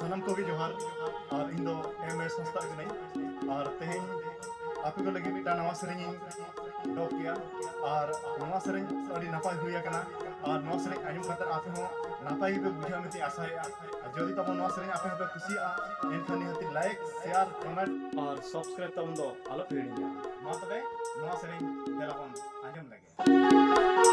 सानम को भी जोहार और इन दो एम संस्था कने और तेहें आपे को लगी मिटा नवा सेरेंग डॉक किया और नवा सेरेंग अड़ी नापाय हुई कना और नवा सेरेंग आयम खातर आपे हो नापाय पे बुझा में आशाया जदि तब नवा सेरेंग आपे पे खुशी एनखान निहति लाइक शेयर कमेंट और सब्सक्राइब तब दो आलो पेड़िया मा तबे नवा सेरेंग देलाबन आंजम लगे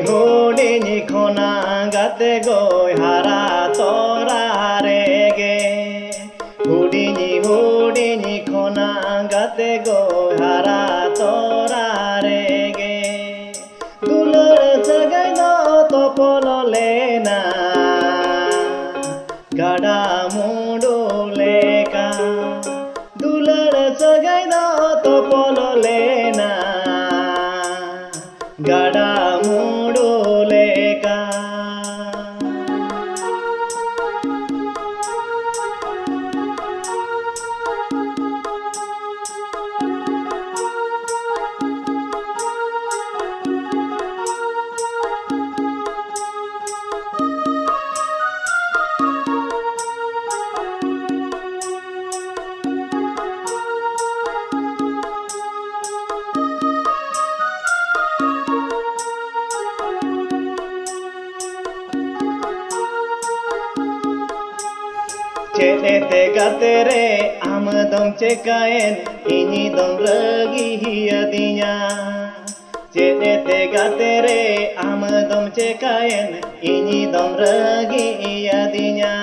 हुडिनी खोना गाते गोय हारा तोरा रेगे हुडिनी खोना गाते गोय हारा तोरा रेगे दुलर सगाई दो तोपल लेना गाडा मुडू लेका दुलर सगाई दो तोपल लेना गाडा मुडू लेका चेते गाते रे आम दम चेकायन इनी दम रगी हियदिया चेते गाते रे आम दम चेकायन इनी दम रगी हियदिया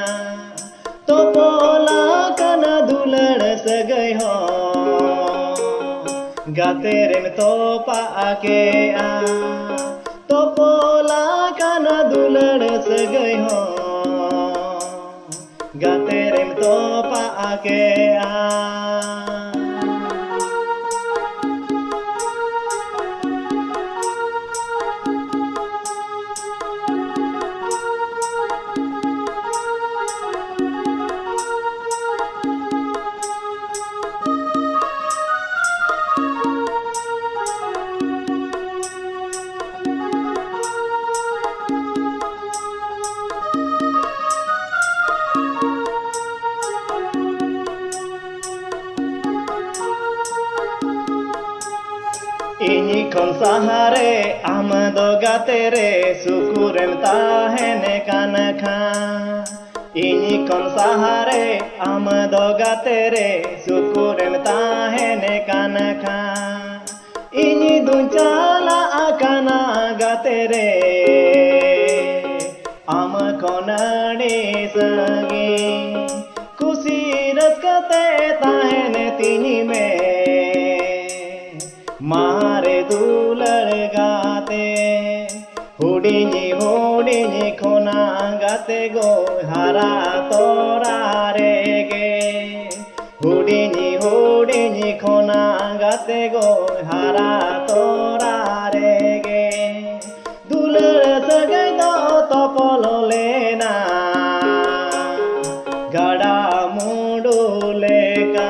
तो पोला कना दुलड़ सगई हो गाते रेम तो पाके आ तो पोला कना दुलड़ सगई हो गाते रेम तो पाके आ इनी खन सहारे आम दो गाते रे सुकुरेम ताहेने कानखा इनी खन सहारे आम दो गाते रे सुकुरेम ताहेने कानखा इनी दुंचाला आकाना गाते रे आम खोनाड़ी सगी खुशी रसकते ताहेने तिनी में मारे दुलड़ गाते हुडिनी खोना गाते गो हारा तोरा रेगे हुडिनी खोना गाते गो हारा तोरा रेगे दुलड़ सगाई दो तोपल लेना गाडा मुडू लेका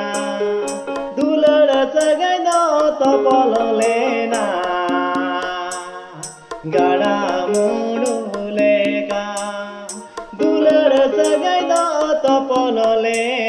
दुलड़ सगाई दो तोपल लेना गाडा मुडू लेका दुलड़ सगाई दो तोपल लेना